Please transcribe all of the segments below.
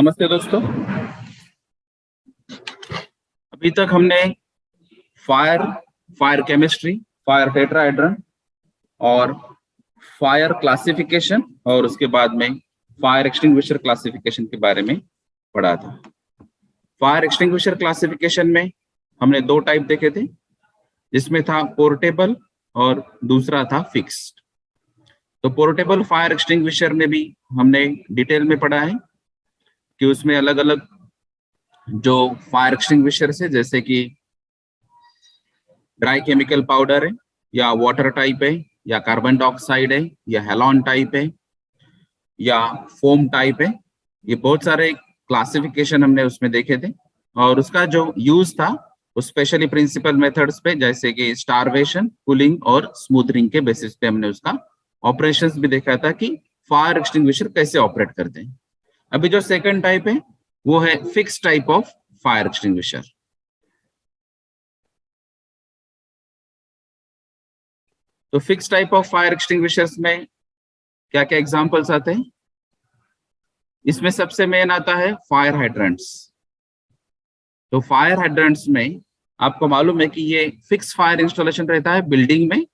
नमस्ते दोस्तों। अभी तक हमने fire fire chemistry, fire tetrahedron और फायर क्लासिफिकेशन और उसके बाद में फायर एक्सटिंग्विशर क्लासिफिकेशन के बारे में पढ़ा था। फायर एक्सटिंग्विशर क्लासिफिकेशन में हमने दो टाइप देखे थे, जिसमें था पोर्टेबल और दूसरा था फिक्स्ड। तो पोर्टेबल फायर एक्सटिंग्विशर में भी हमने डिटेल में पढ़ा है कि उसमें अलग अलग जो फायर एक्सटिंग्विशर है, जैसे कि ड्राई केमिकल पाउडर है या वाटर टाइप है या कार्बन डाइऑक्साइड है या हेलॉन टाइप है या फोम टाइप है, ये बहुत सारे क्लासिफिकेशन हमने उसमें देखे थे। और उसका जो यूज था वो स्पेशली प्रिंसिपल मेथड्स पे, जैसे कि स्टारवेशन, कूलिंग और स्मूथनिंग के बेसिस पे हमने उसका ऑपरेशंस भी देखा था कि फायर एक्सटिंग्विशर कैसे ऑपरेट करते हैं। अभी जो सेकंड टाइप है वो है fix type of fire extinguisher. तो fix type of fire extinguishers में क्या क्या एग्जांपल्स आते हैं? इसमें सबसे मेन आता है फायर हाइड्रेंट्स। तो फायर हाइड्रेंट्स में आपको मालूम है कि ये फिक्स फायर इंस्टॉलेशन रहता है बिल्डिंग में,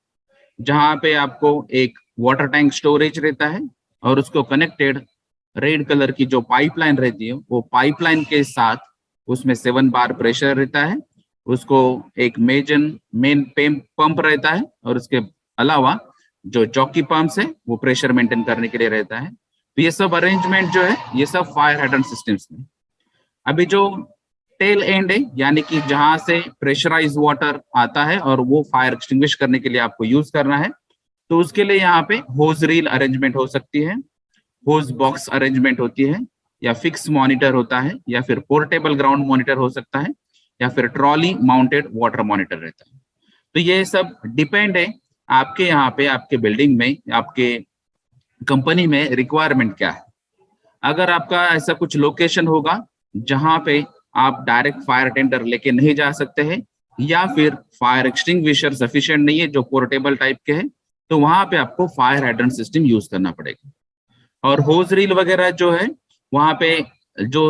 जहां पे आपको एक वाटर टैंक स्टोरेज रहता है और उसको कनेक्टेड रेड कलर की जो पाइपलाइन रहती है, वो पाइपलाइन के साथ उसमें 7 बार प्रेशर रहता है। उसको एक मेन पंप रहता है और उसके अलावा जो जॉकी पंप्स है वो प्रेशर मेंटेन करने के लिए रहता है। तो ये सब अरेंजमेंट जो है ये सब फायर हाइड्रेंट सिस्टम्स में। अभी जो टेल एंड है, यानी कि जहां से प्रेशराइज वाटर आता है और वो फायर एक्सटिंग्विश करने के लिए आपको यूज करना है, तो उसके लिए यहाँ पे होज रील अरेंजमेंट हो सकती है, होज बॉक्स अरेंजमेंट होती है, या फिक्स मॉनिटर होता है, या फिर पोर्टेबल ग्राउंड मॉनिटर हो सकता है, या फिर ट्रॉली माउंटेड वाटर मॉनिटर रहता है। तो ये सब डिपेंड है आपके यहाँ पे, आपके बिल्डिंग में, आपके कंपनी में रिक्वायरमेंट क्या है। अगर आपका ऐसा कुछ लोकेशन होगा जहां पे आप डायरेक्ट फायर टेंडर लेके नहीं जा सकते हैं, या फिर फायर एक्सटिंग्विशर सफिशिएंट नहीं है जो पोर्टेबल टाइप के हैं, तो वहां पे आपको फायर हाइड्रेंट सिस्टम यूज करना पड़ेगा। और होज रील वगैरह जो है, वहां पे जो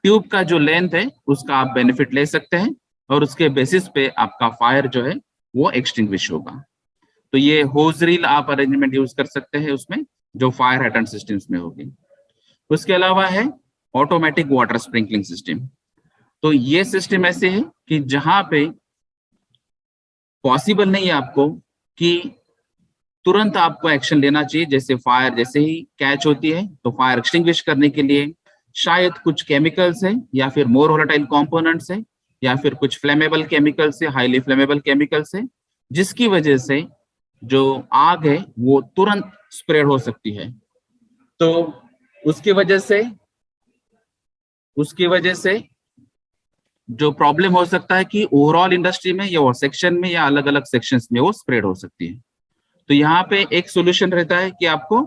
ट्यूब का जो लेंथ है उसका आप बेनिफिट ले सकते हैं और उसके बेसिस पे आपका फायर जो है वो एक्सटिंग्विश होगा। तो ये होज रील आप अरेंजमेंट यूज कर सकते हैं उसमें, जो फायर हाइड्रेंट सिस्टम्स में होगी। उसके अलावा है ऑटोमेटिक वाटर स्प्रिंकलिंग सिस्टम। तो ये सिस्टम ऐसे है कि जहां पे पॉसिबल नहीं है आपको कि तुरंत आपको एक्शन लेना चाहिए, जैसे फायर जैसे ही कैच होती है तो फायर एक्सटिंग्विश करने के लिए शायद कुछ केमिकल्स है या फिर मोर वोलेटाइल कंपोनेंट्स है या फिर कुछ फ्लेमेबल केमिकल्स है, हाईली फ्लेमेबल केमिकल्स है, जिसकी वजह से जो आग है वो तुरंत स्प्रेड हो सकती है। तो उसकी वजह से जो प्रॉब्लम हो सकता है कि ओवरऑल इंडस्ट्री में या सेक्शन में या अलग अलग सेक्शंस में वो स्प्रेड हो सकती है। तो यहाँ पे एक सोल्यूशन रहता है कि आपको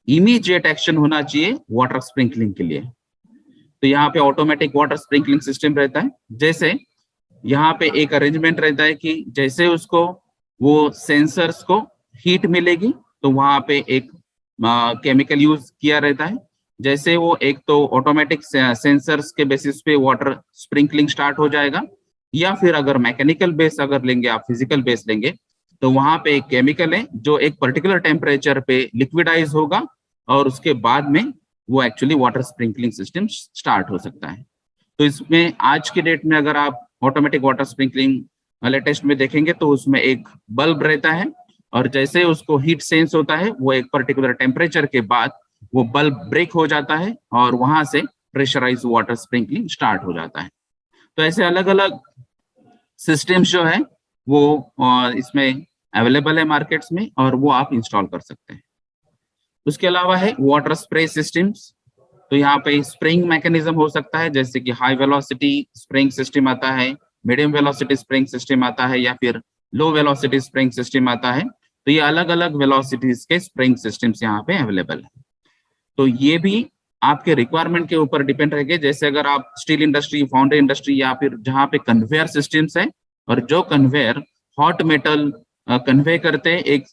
इमीडिएट एक्शन होना चाहिए वाटर स्प्रिंकलिंग के लिए। तो यहाँ पे ऑटोमेटिक वाटर स्प्रिंकलिंग सिस्टम रहता है। जैसे यहाँ पे एक अरेंजमेंट रहता है कि जैसे उसको वो सेंसर्स को हीट मिलेगी तो वहां पे एक केमिकल यूज किया रहता है। जैसे वो एक तो ऑटोमेटिक सेंसर्स के बेसिस पे वाटर स्प्रिंकलिंग स्टार्ट हो जाएगा, या फिर अगर मैकेनिकल बेस अगर लेंगे, आप फिजिकल बेस लेंगे, तो वहां पे एक केमिकल है जो एक पर्टिकुलर टेम्परेचर पे लिक्विडाइज होगा और उसके बाद में वो actually water sprinkling system start हो सकता है। तो इसमें आज के डेट में अगर आप ऑटोमेटिक वाटर स्प्रिंकलिंग लेटेस्ट में देखेंगे तो उसमें एक बल्ब रहता है और जैसे उसको हीट सेंस होता है वो एक पर्टिकुलर टेम्परेचर के बाद वो बल्ब ब्रेक हो जाता है और वहां से प्रेशराइज वाटर स्प्रिंकलिंग स्टार्ट हो जाता है। तो ऐसे अलग अलग सिस्टम्स जो है वो इसमें अवेलेबल है मार्केट्स में और वो आप इंस्टॉल कर सकते हैं। उसके अलावा है वाटर स्प्रे सिस्टम्स। तो यहाँ पे स्प्रेइंग मैकेनिज्म हो सकता है, जैसे कि हाई वेलोसिटी स्प्रेइंग सिस्टम आता है, मीडियम वेलोसिटी स्प्रेइंग सिस्टम आता है, या फिर लो वेलोसिटी स्प्रेइंग सिस्टम आता है। तो ये अलग अलग वेलोसिटीज के स्प्रेइंग सिस्टम्स यहाँ पे अवेलेबल है। तो ये भी आपके रिक्वायरमेंट के ऊपर डिपेंड रहेंगे। जैसे अगर आप स्टील इंडस्ट्री, फाउंड्री इंडस्ट्री, या फिर जहाँ पे कन्वेयर सिस्टम्स है और जो कन्वेयर हॉट मेटल कन्वे करते हैं एक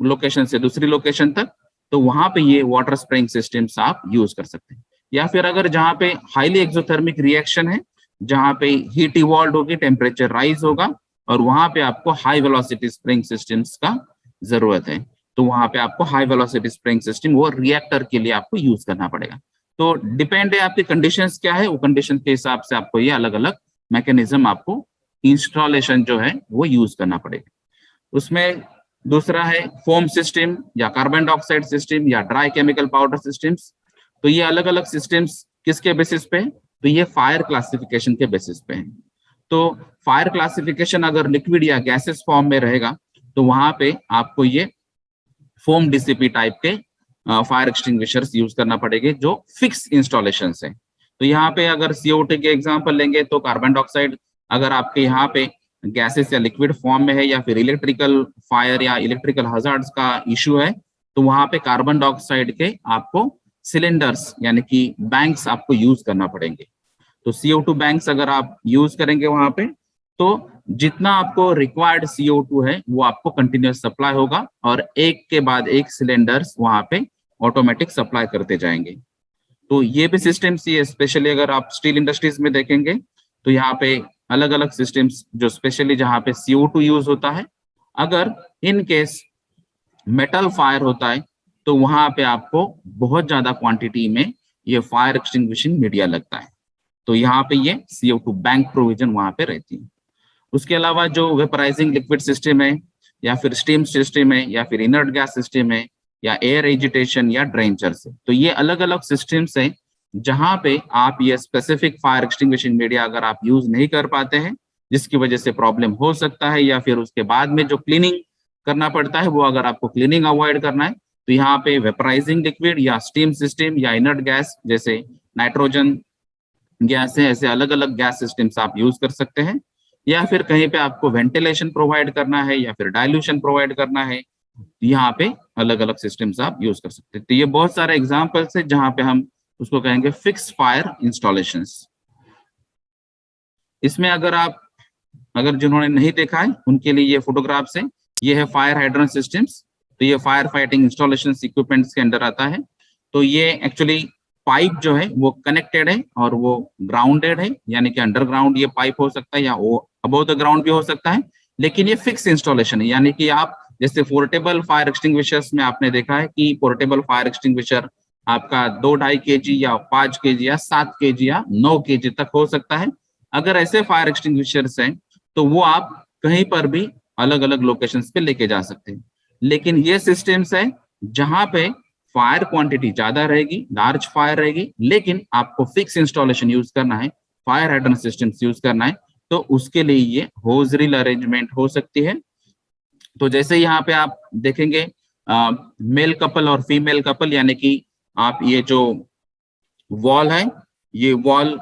लोकेशन से दूसरी लोकेशन तक, तो वहां पे ये वाटर स्प्रेइंग सिस्टम्स आप यूज कर सकते हैं। या फिर अगर जहाँ पे हाईली एक्सोथर्मिक रिएक्शन है, जहाँ पे हीट इवॉल्व होगी, टेम्परेचर राइज होगा और वहां पे आपको हाई वेलोसिटी स्प्रिंग सिस्टम्स का जरूरत है, तो वहां पे आपको हाई वेलोसिटी स्प्रिंग सिस्टम वो रिएक्टर के लिए आपको यूज करना पड़ेगा। तो डिपेंड है आपकी कंडीशंस क्या है, वो कंडीशन के हिसाब से आपको ये अलग अलग मैकेनिज्म आपको इंस्टॉलेशन जो है वो यूज करना पड़ेगा। उसमें दूसरा है फोम सिस्टम या कार्बन डाइऑक्साइड सिस्टम या ड्राई केमिकल पाउडर सिस्टम्स। तो ये अलग अलग सिस्टम्स किसके बेसिस पे है? तो ये फायर क्लासिफिकेशन के बेसिस पे है। तो फायर क्लासिफिकेशन अगर लिक्विड या गैसेस फॉर्म में रहेगा तो वहां पे आपको ये फोम डीसीपी टाइप के फायर एक्सटिंग्विशर्स यूज करना पड़ेंगे जो फिक्स इंस्टॉलेशन है। तो यहाँ पे अगर CO2 के एग्जांपल लेंगे तो कार्बन डाइऑक्साइड अगर आपके यहाँ पे गैसेस या लिक्विड फॉर्म में है या फिर इलेक्ट्रिकल फायर या इलेक्ट्रिकल हजार्ड्स का इश्यू है, तो वहां पे कार्बन डाइऑक्साइड के आपको सिलेंडर्स यानी कि बैंक्स आपको यूज करना पड़ेंगे। तो CO2 बैंक्स अगर आप यूज करेंगे वहां पे तो जितना आपको रिक्वायर्ड CO2 है वो आपको कंटिन्यूस सप्लाई होगा और एक के बाद एक सिलेंडर्स वहां पे ऑटोमेटिक सप्लाई करते जाएंगे। तो ये भी सिस्टम्स, ये स्पेशली अगर आप स्टील इंडस्ट्रीज में देखेंगे तो यहाँ पे अलग अलग सिस्टम्स जो स्पेशली जहाँ पे CO2 यूज होता है, अगर इन केस मेटल फायर होता है तो वहां पे आपको बहुत ज्यादा क्वांटिटी में ये फायर एक्सटिंग्विशिंग मीडिया लगता है, तो यहाँ पे ये CO2 बैंक प्रोविजन वहां पे रहती है। उसके अलावा जो वेपराइजिंग लिक्विड सिस्टम है या फिर स्टीम सिस्टम है या फिर इनर्ट गैस सिस्टम है या एयर एजिटेशन या ड्रेंचर्स है, तो ये अलग अलग सिस्टम्स हैं जहां पे आप ये स्पेसिफिक फायर एक्सटिंग्विशिंग मीडिया अगर आप यूज नहीं कर पाते हैं जिसकी वजह से प्रॉब्लम हो सकता है, या फिर उसके बाद में जो क्लीनिंग करना पड़ता है वो अगर आपको क्लीनिंग अवॉइड करना है तो यहाँ पे वेपराइजिंग लिक्विड या स्टीम सिस्टम या इनर्ट गैस जैसे नाइट्रोजन गैस है, ऐसे अलग अलग गैस सिस्टम्स आप यूज कर सकते हैं। या फिर कहीं पे आपको वेंटिलेशन प्रोवाइड करना है या फिर डाइल्यूशन प्रोवाइड करना है, यहाँ पे अलग अलग सिस्टम्स आप यूज कर सकते हैं। तो ये बहुत सारे एग्जांपल्स है जहां पे हम उसको कहेंगे फिक्स फायर इंस्टॉलेशंस। इसमें अगर जिन्होंने नहीं देखा है उनके लिए ये फोटोग्राफ्स है, ये है फायर हाइड्रेंट सिस्टम्स। तो ये फायर फाइटिंग इंस्टॉलेशन इक्विपमेंट्स के अंडर आता है। तो ये एक्चुअली पाइप जो है वो कनेक्टेड है और वो ग्राउंडेड है, यानी कि अंडरग्राउंड ये पाइप हो सकता है या वो अबव द ग्राउंड भी हो सकता है, लेकिन ये फिक्स इंस्टॉलेशन है। यानी कि आप जैसे पोर्टेबल फायर एक्सटिंग्विशर्स में आपने देखा है कि पोर्टेबल फायर एक्सटिंग्विशर आपका 2-2.5 kg या 5 kg या 7 kg या 9 kg तक हो सकता है। अगर ऐसे फायर एक्सटिंग्विशर्स हैं तो वो आप कहीं पर भी अलग अलग लोकेशंस पे लेके जा सकते हैं। लेकिन ये सिस्टम्स है जहां पे फायर क्वांटिटी ज्यादा रहेगी, लार्ज फायर रहेगी, लेकिन आपको फिक्स इंस्टॉलेशन यूज करना है, फायर हाइड्रेंट सिस्टम्स यूज करना है, तो उसके लिए ये होज रील अरेंजमेंट हो सकती है। तो जैसे यहाँ पे आप देखेंगे मेल कपल और फीमेल कपल, यानी कि आप ये जो वॉल है, ये वॉल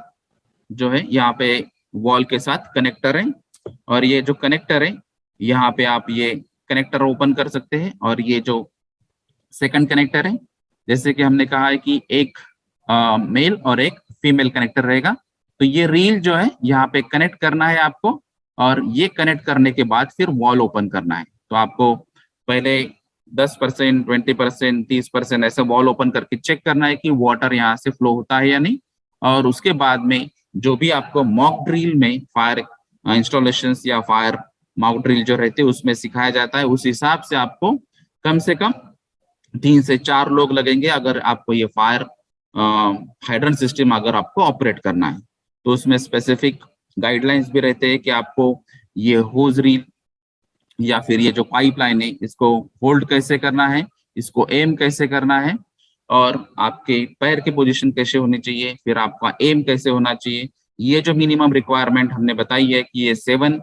जो है यहाँ पे वॉल के साथ कनेक्टर है और ये जो कनेक्टर है यहाँ पे आप ये कनेक्टर ओपन कर सकते हैं और ये जो सेकंड कनेक्टर है, जैसे कि हमने कहा है कि एक मेल और एक फीमेल कनेक्टर रहेगा, तो ये रील जो है यहाँ पे कनेक्ट करना है आपको और ये कनेक्ट करने के बाद फिर वॉल ओपन करना है। तो आपको पहले 10%, 20%, 30% ऐसे वॉल ओपन करके चेक करना है कि वाटर यहाँ से फ्लो होता है या नहीं, और उसके बाद में जो भी आपको मॉक ड्रिल में फायर इंस्टॉलेशंस या फायर मॉक ड्रिल जो रहते हैं उसमें सिखाया जाता है, उस हिसाब से आपको कम से कम 3 से 4 लोग लगेंगे अगर आपको ये फायर हाइड्रेंट सिस्टम अगर आपको ऑपरेट करना है। तो उसमें स्पेसिफिक गाइडलाइंस भी रहते हैं कि आपको ये होज रील या फिर ये जो पाइपलाइन है इसको होल्ड कैसे करना है, इसको एम कैसे करना है, और आपके पैर की पोजीशन कैसे होनी चाहिए, फिर आपका एम कैसे होना चाहिए। ये जो मिनिमम रिक्वायरमेंट हमने बताई है कि ये 7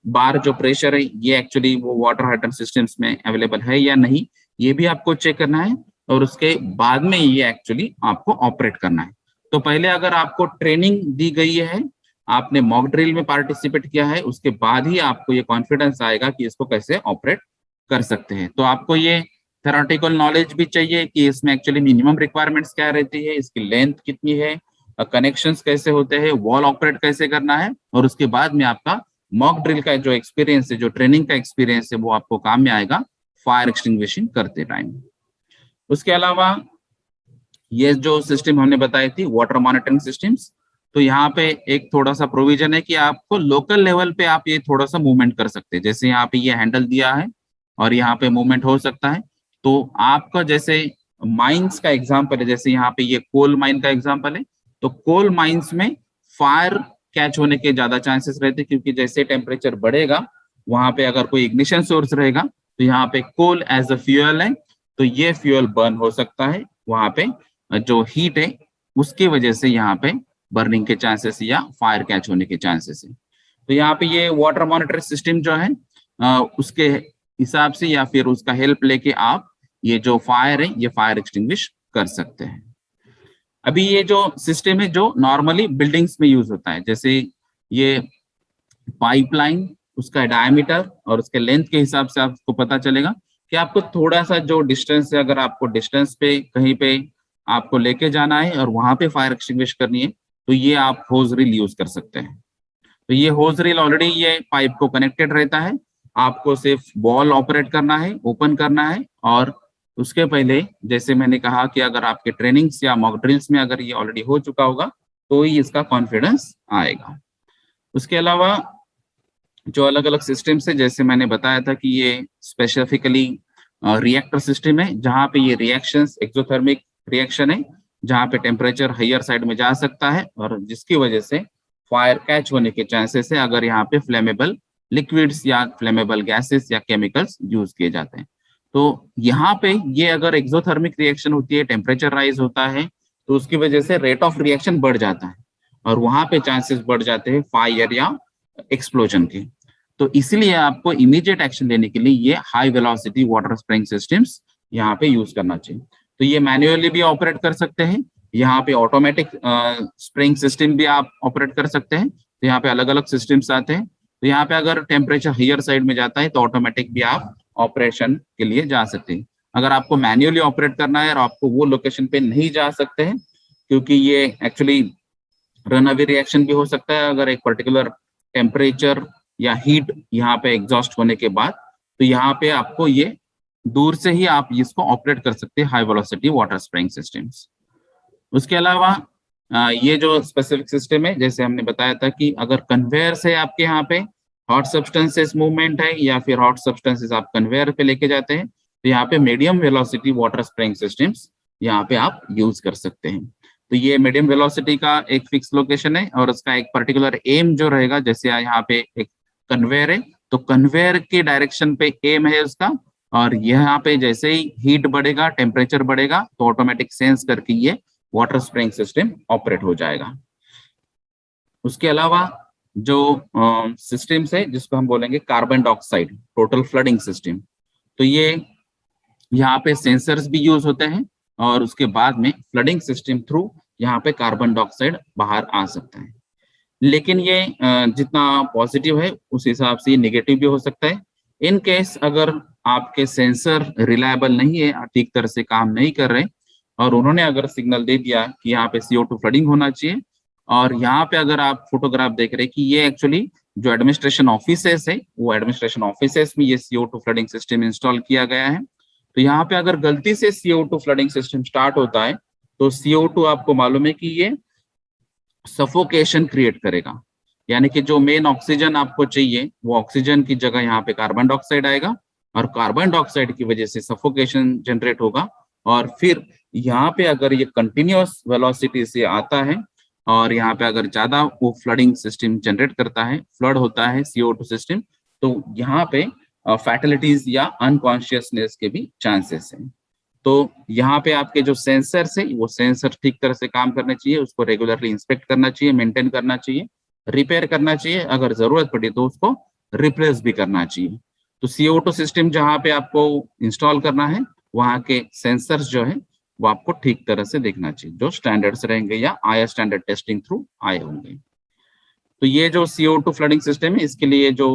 बार जो प्रेशर है ये एक्चुअली वो वाटर हाइड्रेंट सिस्टम्स में अवेलेबल है या नहीं, ये भी आपको चेक करना है और उसके बाद में ये एक्चुअली आपको ऑपरेट करना है। तो पहले अगर आपको ट्रेनिंग दी गई है, आपने मॉक ड्रिल में पार्टिसिपेट किया है, उसके बाद ही आपको ये कॉन्फिडेंस आएगा कि इसको कैसे ऑपरेट कर सकते हैं। तो आपको ये थेरोटिकल नॉलेज भी चाहिए कि इसमें एक्चुअली मिनिमम रिक्वायरमेंट्स क्या रहती है, इसकी लेंथ कितनी है, कनेक्शंस कैसे होते हैं, वॉल ऑपरेट कैसे करना है, और उसके बाद में आपका मॉक ड्रिल का जो एक्सपीरियंस है, जो ट्रेनिंग का एक्सपीरियंस है, वो आपको काम में आएगा फायर एक्सटिंग्विशिंग करते टाइम। उसके अलावा ये जो सिस्टम हमने बताई थी वाटर मॉनिटरिंग सिस्टम्स, तो यहाँ पे एक थोड़ा सा प्रोविजन है कि आपको लोकल लेवल पे आप ये थोड़ा सा मूवमेंट कर सकते हैं। जैसे यहाँ पे ये हैंडल दिया है और यहाँ पे मूवमेंट हो सकता है। तो आपका जैसे माइंस का एग्जांपल है, जैसे यहाँ पे ये कोल माइन का एग्जांपल है, तो कोल माइंस में फायर कैच होने के ज्यादा चांसेस रहते हैं, क्योंकि जैसे टेम्परेचर बढ़ेगा वहां पे अगर कोई इग्निशन सोर्स रहेगा तो यहाँ पे कोल एज अ फ्यूल है, तो ये फ्यूल बर्न हो सकता है वहां पे, जो हीट है उसकी वजह से यहाँ पे बर्निंग के चांसेस या फायर कैच होने के चांसेस है। तो यहाँ पे ये वाटर मॉनिटर सिस्टम जो है उसके हिसाब से या फिर उसका हेल्प लेके आप ये जो फायर है ये फायर एक्सटिंग्विश कर सकते हैं। अभी ये जो सिस्टम है जो नॉर्मली बिल्डिंग्स में यूज होता है, जैसे ये पाइपलाइन, उसका डायमीटर और उसके लेंथ के हिसाब से आपको पता चलेगा कि आपको थोड़ा सा जो डिस्टेंस है, अगर आपको डिस्टेंस पे कहीं पे आपको लेके जाना है और वहां पे फायर एक्सटिंग्विश करनी है, तो ये आप होज रील यूज कर सकते हैं। तो ये होज रील ऑलरेडी ये पाइप को कनेक्टेड रहता है, आपको सिर्फ बॉल ऑपरेट करना है, ओपन करना है, और उसके पहले जैसे मैंने कहा कि अगर आपके ट्रेनिंग्स या मॉक ड्रिल्स में अगर ये ऑलरेडी हो चुका होगा तो ही इसका कॉन्फिडेंस आएगा। उसके अलावा जो अलग अलग सिस्टम्स है, जैसे मैंने बताया था कि ये स्पेसिफिकली रिएक्टर सिस्टम है, जहाँ पे ये रिएक्शंस एक्सोथर्मिक रिएक्शन है, जहाँ पे टेम्परेचर हायर साइड में जा सकता है और जिसकी वजह से फायर कैच होने के चांसेस है अगर यहाँ पे फ्लेमेबल लिक्विड्स या फ्लेमेबल गैसेस या केमिकल्स यूज किए जाते हैं। तो यहाँ पे ये अगर एक्सोथर्मिक रिएक्शन होती है, टेम्परेचर राइज होता है, तो उसकी वजह से रेट ऑफ रिएक्शन बढ़ जाता है और वहां पे चांसेस बढ़ जाते हैं फायर या एक्सप्लोजन के। तो इसलिए आपको इमीडिएट एक्शन लेने के लिए ये high velocity water spring systems यहाँ पे यूज करना चाहिए। तो ये मैन्युअली भी ऑपरेट कर सकते हैं, यहाँ पे ऑटोमेटिक स्प्रिंग सिस्टम भी आप ऑपरेट कर सकते हैं। तो यहाँ पे अलग अलग सिस्टम्स आते हैं। तो यहाँ पे अगर टेम्परेचर हायर साइड में जाता है तो ऑटोमेटिक भी आप ऑपरेशन के लिए जा सकते हैं। अगर आपको मैन्युअली ऑपरेट करना है और आपको वो लोकेशन पे नहीं जा सकते हैं, क्योंकि ये एक्चुअली रन अवे रिएक्शन भी हो सकता है अगर एक पर्टिकुलर टेम्परेचर या हीट यहाँ पे एग्जॉस्ट होने के बाद, तो यहाँ पे आपको ये दूर से ही आप इसको ऑपरेट कर सकते हैं high velocity water spring systems. उसके अलावा ये जो स्पेसिफिक सिस्टम है, जैसे हमने बताया था कि अगर कन्वेयर से आपके यहाँ पे हॉट सब्सटेंसेस मूवमेंट है या फिर हॉट सब्सटेंसेस आप कन्वेयर पे लेके जाते हैं, तो यहाँ पे medium velocity water spring systems यहाँ पे आप यूज कर सकते हैं। तो ये मीडियम वेलोसिटी का एक फिक्स लोकेशन है और उसका एक पर्टिकुलर एम जो रहेगा, जैसे यहाँ पे एक कन्वेयर है तो कन्वेयर के डायरेक्शन पे एम है उसका, और यहाँ पे जैसे ही हीट बढ़ेगा, टेम्परेचर बढ़ेगा, तो ऑटोमेटिक सेंस करके ये वाटर स्प्रिंग सिस्टम ऑपरेट हो जाएगा। उसके अलावा जो सिस्टम्स है जिसको हम बोलेंगे carbon dioxide total flooding system, तो ये यहाँ पे सेंसर्स भी यूज होते हैं और उसके बाद में फ्लडिंग सिस्टम थ्रू यहाँ पे कार्बन डाइऑक्साइड बाहर आ सकता है। लेकिन ये जितना पॉजिटिव है उस हिसाब से नेगेटिव भी हो सकता है। इन केस अगर आपके सेंसर रिलायबल नहीं है, ठीक तरह से काम नहीं कर रहे, और उन्होंने अगर सिग्नल दे दिया कि यहाँ पे CO2 फ्लडिंग होना चाहिए, और यहाँ पे अगर आप फोटोग्राफ देख रहे हैं कि ये एक्चुअली जो एडमिनिस्ट्रेशन ऑफिसेस है, वो एडमिनिस्ट्रेशन ऑफिसेस में ये CO2 फ्लडिंग सिस्टम इंस्टॉल किया गया है। तो यहाँ पे अगर गलती से CO2 फ्लडिंग सिस्टम स्टार्ट होता है तो CO2 आपको मालूम है कि ये सफोकेशन क्रिएट करेगा, यानी कि जो मेन ऑक्सीजन आपको चाहिए वो ऑक्सीजन की जगह यहाँ पे कार्बन डाइऑक्साइड आएगा और कार्बन डाइऑक्साइड की वजह से सफोकेशन जनरेट होगा। और फिर यहाँ पे अगर ये कंटिन्यूअस वेलोसिटी से आता है और यहाँ पे अगर ज्यादा वो फ्लडिंग सिस्टम जनरेट करता है, फ्लड होता है CO2 सिस्टम, तो यहाँ पे फैटलिटीज या अनकॉन्शियसनेस के भी चांसेस हैं। तो यहाँ पे आपके जो सेंसर्स है वो सेंसर ठीक तरह से काम करने चाहिए, उसको रेगुलरली इंस्पेक्ट करना चाहिए, मेंटेन करना चाहिए, रिपेयर करना चाहिए, अगर जरूरत पड़ी तो उसको रिप्लेस भी करना चाहिए। तो CO2 सिस्टम जहाँ पे आपको इंस्टॉल करना है वहाँ के सेंसर्स जो है वो आपको ठीक तरह से देखना चाहिए, जो स्टैंडर्ड्स रहेंगे या आया स्टैंडर्ड टेस्टिंग थ्रू आए होंगे। तो ये जो CO2 फ्लडिंग सिस्टम है इसके लिए जो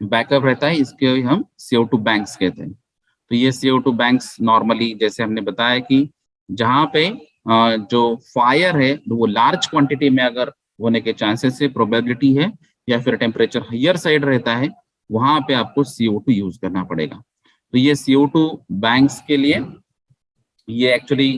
बैकअप रहता है इसके हम CO2 बैंक्स कहते हैं। तो ये CO2 बैंक्स नॉर्मली जैसे हमने बताया कि जहाँ पे जो फायर है वो लार्ज क्वांटिटी में अगर होने के चांसेस है, प्रोबेबिलिटी है, या फिर टेम्परेचर हायर साइड रहता है, वहां पे आपको CO2 यूज करना पड़ेगा। तो ये CO2 बैंक्स के लिए ये एक्चुअली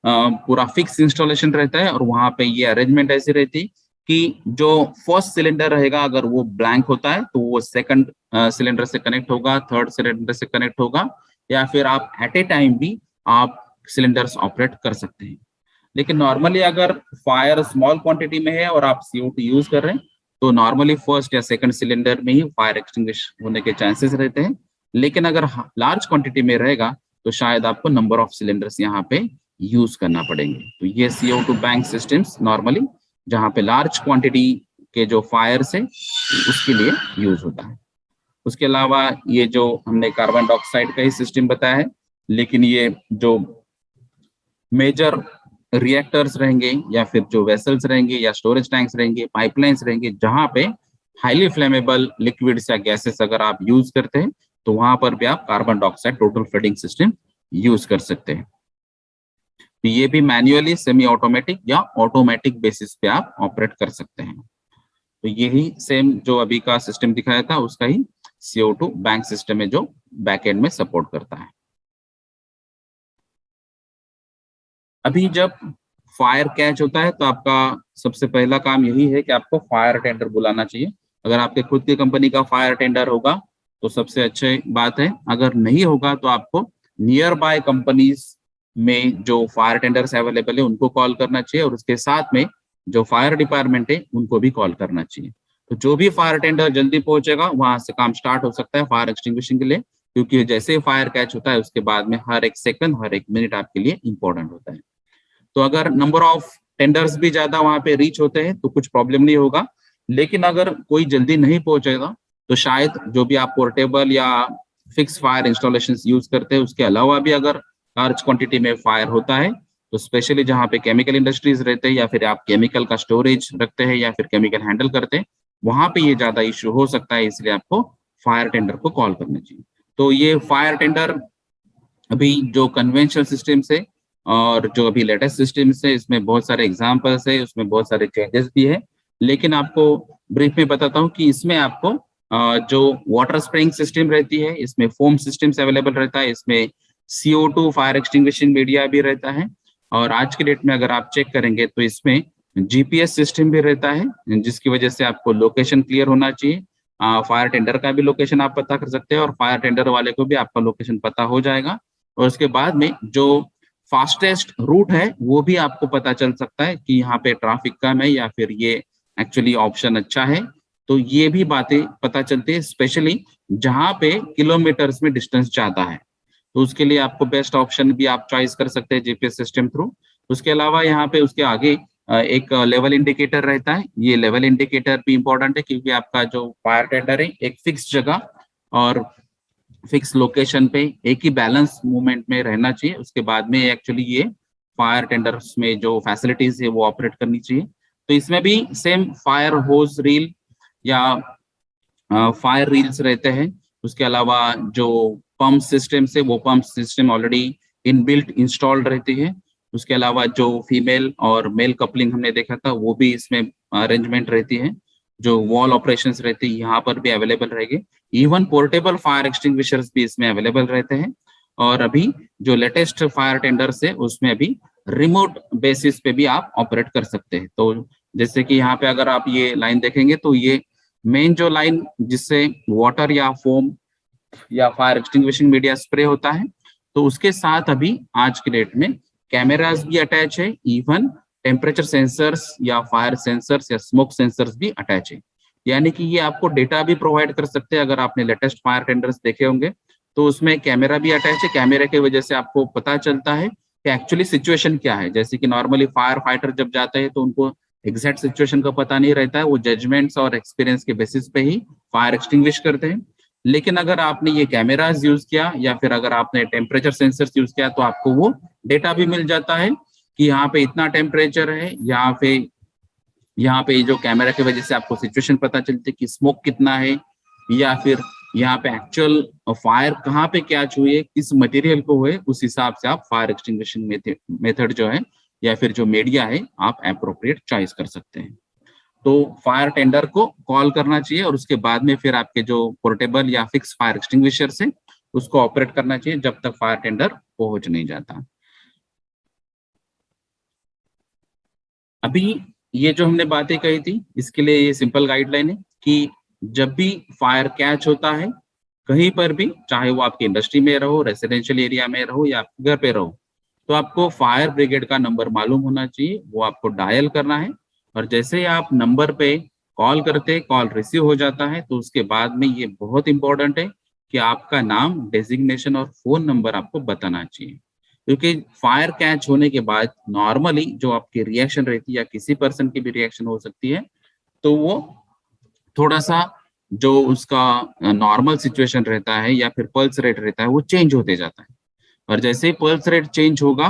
पूरा फिक्स इंस्टॉलेशन रहता है और वहां पे ये अरेंजमेंट ऐसी रहती है कि जो फर्स्ट सिलेंडर रहेगा अगर वो ब्लैंक होता है तो वो सेकंड सिलेंडर से कनेक्ट होगा, थर्ड सिलेंडर से कनेक्ट होगा, या फिर आप एट ए टाइम भी आप सिलेंडर्स ऑपरेट कर सकते हैं। लेकिन नॉर्मली अगर फायर स्मॉल क्वांटिटी में है और आप CO2 यूज कर रहे हैं तो नॉर्मली फर्स्ट या सेकंड सिलेंडर में ही फायर एक्सटिंग्विश होने के चांसेस रहते हैं। लेकिन अगर लार्ज क्वांटिटी में रहेगा तो शायद आपको नंबर ऑफ सिलेंडर्स यहाँ पे यूज करना पड़ेंगे। तो ये CO2 बैंक सिस्टम्स नॉर्मली जहाँ पे लार्ज क्वांटिटी के जो फायर्स है उसके लिए यूज होता है। उसके अलावा ये जो हमने कार्बन डाइऑक्साइड का ही सिस्टम बताया है, लेकिन ये जो मेजर रिएक्टर्स रहेंगे या फिर जो वेसल्स रहेंगे या स्टोरेज टैंक्स रहेंगे, पाइपलाइंस रहेंगे, जहां पे हाईली फ्लेमेबल लिक्विड्स या गैसेस अगर आप यूज करते हैं तो वहां पर भी आप carbon dioxide total flooding system use कर सकते हैं। तो ये भी मैन्युअली, सेमी ऑटोमेटिक या ऑटोमेटिक बेसिस पे आप ऑपरेट कर सकते हैं। तो यही सेम जो अभी का सिस्टम दिखाया था उसका ही CO2 बैंक सिस्टम है जो बैकएंड में सपोर्ट करता है। अभी जब फायर कैच होता है तो आपका सबसे पहला काम यही है कि आपको फायर टेंडर बुलाना चाहिए। अगर आपके खुद की कंपनी का फायर टेंडर होगा तो सबसे अच्छी बात है, अगर नहीं होगा तो आपको नियर बाय कंपनीज में जो फायर टेंडर्स अवेलेबल है उनको कॉल करना चाहिए और उसके साथ में जो फायर डिपार्टमेंट है उनको भी कॉल करना चाहिए। तो जो भी फायर टेंडर जल्दी पहुंचेगा वहां से काम स्टार्ट हो सकता है फायर एक्सटिंग्विशिंग के लिए, क्योंकि जैसे ही फायर कैच होता है उसके बाद में हर एक सेकंड, हर एक मिनट आपके लिए इंपॉर्टेंट होता है। तो अगर नंबर ऑफ टेंडर्स भी ज्यादा वहां पे रीच होते हैं तो कुछ प्रॉब्लम नहीं होगा। लेकिन अगर कोई जल्दी नहीं पहुंचेगा तो शायद जो भी आप पोर्टेबल या फिक्स फायर इंस्टॉलेशन यूज करते हैं उसके अलावा भी अगर लार्ज क्वांटिटी में फायर होता है तो स्पेशली जहाँ पे केमिकल इंडस्ट्रीज रहते हैं या फिर आप केमिकल का स्टोरेज रखते हैं या फिर केमिकल हैंडल करते हैं, वहां पे ये ज्यादा इश्यू हो सकता है, इसलिए आपको फायर टेंडर को कॉल करना चाहिए। तो ये फायर टेंडर अभी जो कन्वेंशनल सिस्टम से और जो अभी लेटेस्ट सिस्टम है इसमें बहुत सारे एग्जांपल्स है, उसमें बहुत सारे चेंजेस भी है। लेकिन आपको ब्रीफ में बताता हूँ कि इसमें आपको जो वाटर स्प्रेइंग सिस्टम रहती है इसमें फोम सिस्टम्स अवेलेबल रहता है, इसमें CO2 फायर एक्सटिंग्विशिंग मीडिया भी रहता है, और आज के डेट में अगर आप चेक करेंगे तो इसमें GPS सिस्टम भी रहता है जिसकी वजह से आपको लोकेशन क्लियर होना चाहिए। फायर टेंडर का भी लोकेशन आप पता कर सकते हैं और फायर टेंडर वाले को भी आपका लोकेशन पता हो जाएगा, और उसके बाद में जो फास्टेस्ट रूट है वो भी आपको पता चल सकता है कि यहाँ पे ट्रैफिक कम है या फिर ये एक्चुअली ऑप्शन अच्छा है। तो ये भी बातें पता चलती है, स्पेशली जहाँ पे किलोमीटर्स में डिस्टेंस ज्यादा है तो उसके लिए आपको बेस्ट ऑप्शन भी आप चॉइस कर सकते हैं GPS सिस्टम थ्रू। उसके अलावा यहाँ पे उसके आगे एक लेवल इंडिकेटर रहता है। ये लेवल इंडिकेटर भी इंपॉर्टेंट है क्योंकि आपका जो फायर टेंडर है एक फिक्स जगह और फिक्स लोकेशन पे एक ही बैलेंस मूवमेंट में रहना चाहिए, उसके बाद में एक्चुअली ये फायर टेंडर्स में जो फैसिलिटीज है वो ऑपरेट करनी चाहिए। तो इसमें भी सेम फायर होज रील या फायर रील्स रहते हैं। उसके अलावा जो पंप सिस्टम से वो pump system already inbuilt installed रहती है। उसके अलावा जो फीमेल और मेल कपलिंग हमने देखा था वो भी इसमें अरेंजमेंट रहती है। जो वॉल ऑपरेशंस रहती है यहाँ पर भी अवेलेबल रहेगी। इवन पोर्टेबल फायर एक्सटिंग्विशर्स भी इसमें अवेलेबल रहते हैं। और अभी जो लेटेस्ट फायर टेंडर्स है उसमें अभी रिमोट बेसिस पे भी आप ऑपरेट कर सकते हैं। तो जैसे कि यहाँ पे अगर आप ये लाइन देखेंगे तो ये मेन जो लाइन जिससे वाटर या फोम या फायर एक्सटिंग्विशिंग मीडिया स्प्रे होता है, तो उसके साथ अभी आज के डेट में कैमरास भी अटैच है, इवन टेम्परेचर सेंसर्स या फायर सेंसर्स या स्मोक सेंसर्स भी अटैच है। यानी कि ये आपको डेटा भी प्रोवाइड कर सकते हैं। अगर आपने लेटेस्ट फायर टेंडर्स देखे होंगे तो उसमें कैमरा भी अटैच है, कैमरे की वजह से आपको पता चलता है कि एक्चुअली सिचुएशन क्या है। जैसे कि नॉर्मली फायर फाइटर जब जाते हैं तो उनको एग्जैक्ट सिचुएशन का पता नहीं रहता है, वो जजमेंट्स और एक्सपीरियंस के बेसिस पे ही फायर एक्सटिंग्विश करते हैं। लेकिन अगर आपने ये कैमरास यूज किया या फिर अगर आपने टेम्परेचर सेंसर्स यूज किया तो आपको वो डेटा भी मिल जाता है कि यहाँ पे इतना टेम्परेचर है, यहाँ पे जो कैमरा की वजह से आपको सिचुएशन पता चलती है कि स्मोक कितना है, या फिर यहाँ पे एक्चुअल फायर कहाँ पे कैच हुई है, किस मटेरियल को हुए, उस हिसाब से आप फायर एक्सटिंग्विशिंग मेथड जो है या फिर जो मीडिया है आप एप्रोप्रिएट चॉइस कर सकते हैं। तो फायर टेंडर को कॉल करना चाहिए और उसके बाद में फिर आपके जो पोर्टेबल या फिक्स फायर एक्सटिंग्विशर है उसको ऑपरेट करना चाहिए जब तक फायर टेंडर पहुंच नहीं जाता। अभी ये जो हमने बातें कही थी, इसके लिए ये सिंपल गाइडलाइन है कि जब भी फायर कैच होता है कहीं पर भी, चाहे वो आपकी इंडस्ट्री में रहो, रेसिडेंशियल एरिया में रहो या घर पे रहो, तो आपको फायर ब्रिगेड का नंबर मालूम होना चाहिए, वो आपको डायल करना है। और जैसे ही आप नंबर पे कॉल करते, कॉल रिसीव हो जाता है, तो उसके बाद में ये बहुत इंपॉर्टेंट है कि आपका नाम, डेजिग्नेशन और फोन नंबर आपको बताना चाहिए। क्योंकि फायर कैच होने के बाद नॉर्मली जो आपकी रिएक्शन रहती है या किसी पर्सन की भी रिएक्शन हो सकती है, तो वो थोड़ा सा जो उसका नॉर्मल सिचुएशन रहता है या फिर पल्स रेट रहता है वो चेंज होते जाता है। और जैसे ही पल्स रेट चेंज होगा,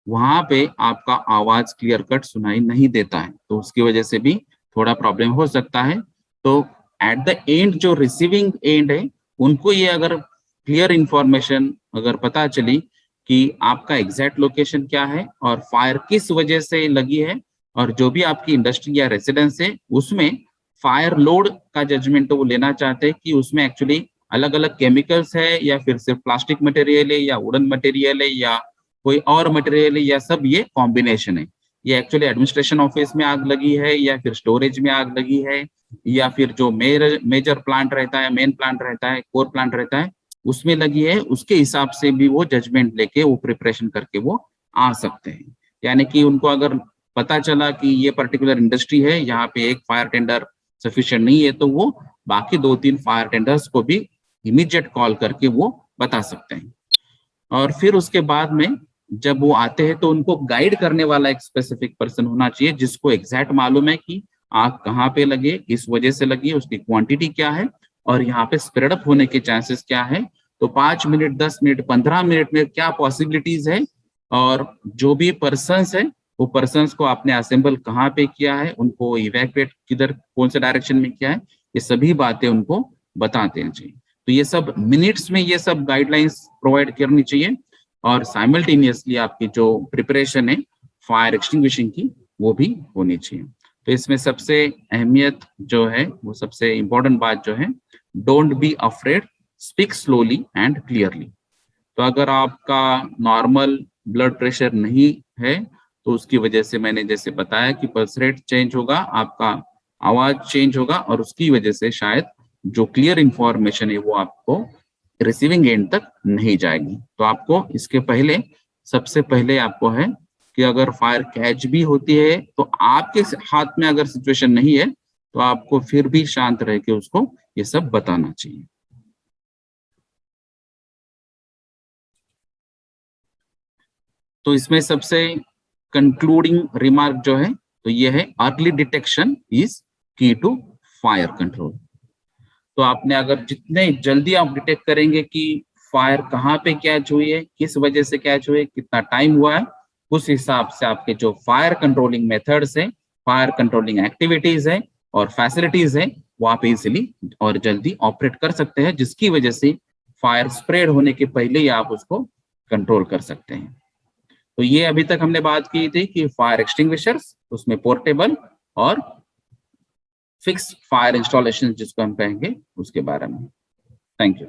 वहां पे आपका आवाज क्लियर कट सुनाई नहीं देता है, तो उसकी वजह से भी थोड़ा प्रॉब्लम हो सकता है। तो एट द एंड जो रिसीविंग एंड है, उनको ये अगर क्लियर इंफॉर्मेशन अगर पता चली कि आपका एग्जैक्ट लोकेशन क्या है और फायर किस वजह से लगी है, और जो भी आपकी इंडस्ट्री या रेसिडेंस है उसमें फायर लोड का जजमेंट वो लेना चाहते हैं कि उसमें एक्चुअली अलग अलग केमिकल्स है या फिर सिर्फ प्लास्टिक मटेरियल है या वुडन मटेरियल है या कोई और मटेरियल है, या सब ये कॉम्बिनेशन है। ये एक्चुअली एडमिनिस्ट्रेशन ऑफिस में आग लगी है या फिर स्टोरेज में आग लगी है या फिर जो मेजर प्लांट रहता है, मेन प्लांट रहता है, कोर प्लांट रहता है, उसमें लगी है, उसके हिसाब से भी वो जजमेंट लेके वो प्रिपरेशन करके वो आ सकते हैं। यानी कि उनको अगर पता चला कि ये पर्टिकुलर इंडस्ट्री है, यहाँ पे एक फायर टेंडर सफिशिएंट नहीं है, तो वो बाकी 2-3 फायर टेंडर्स को भी इमीडिएट कॉल करके वो बता सकते हैं। और फिर उसके बाद में जब वो आते हैं तो उनको गाइड करने वाला एक स्पेसिफिक पर्सन होना चाहिए जिसको एग्जैक्ट मालूम है कि आग कहाँ पे लगे, किस वजह से लगी, उसकी क्वांटिटी क्या है और यहाँ पे स्प्रेड अप होने के चांसेस क्या है। तो 5 मिनट, 10 मिनट, 15 मिनट में क्या पॉसिबिलिटीज है, और जो भी पर्सन्स है वो पर्सन्स को आपने असेंबल कहाँ पे किया है, उनको इवैक्यूएट किधर, कौन से डायरेक्शन में किया है, ये सभी बातें उनको बताते हैं चाहिए। तो ये सब मिनट्स में ये सब गाइडलाइंस प्रोवाइड करनी चाहिए, और साइमल्टेनियसली आपकी जो प्रिपरेशन है फायर एक्सटिंग्विशिंग की वो भी होनी चाहिए। तो इसमें सबसे अहमियत जो है, वो सबसे इंपॉर्टेंट बात जो है, don't be afraid, speak slowly and clearly. तो अगर आपका नॉर्मल ब्लड प्रेशर नहीं है, तो उसकी वजह से मैंने जैसे बताया कि पल्स रेट चेंज होगा, आपका आवाज चेंज होगा, और उसकी वजह से शायद जो क्लियर इंफॉर्मेशन है वो आपको रिसीविंग एंड तक नहीं जाएगी। तो आपको इसके पहले, सबसे पहले आपको है कि अगर फायर कैच भी होती है तो आपके हाथ में अगर सिचुएशन नहीं है, तो आपको फिर भी शांत रह के उसको ये सब बताना चाहिए। तो इसमें सबसे कंक्लूडिंग रिमार्क जो है, तो ये है अर्ली डिटेक्शन इज की टू फायर कंट्रोल। तो आपने अगर जितने जल्दी आप डिटेक्ट करेंगे कि फायर कहाँ पे कैच हुई है, किस वजह से कैच हुई है, कितना टाइम हुआ है, उस हिसाब से आपके जो फायर कंट्रोलिंग मेथड्स है, फायर कंट्रोलिंग एक्टिविटीज है और फैसिलिटीज है, वो आप इजिली और जल्दी ऑपरेट कर सकते हैं, जिसकी वजह से फायर स्प्रेड होने के पहले ही आप उसको कंट्रोल कर सकते हैं। तो ये अभी तक हमने बात की थी कि फायर एक्सटिंग्विशर्स, उसमें पोर्टेबल और फिक्स फायर इंस्टॉलेशन जिसको हम कहेंगे, उसके बारे में। Thank you.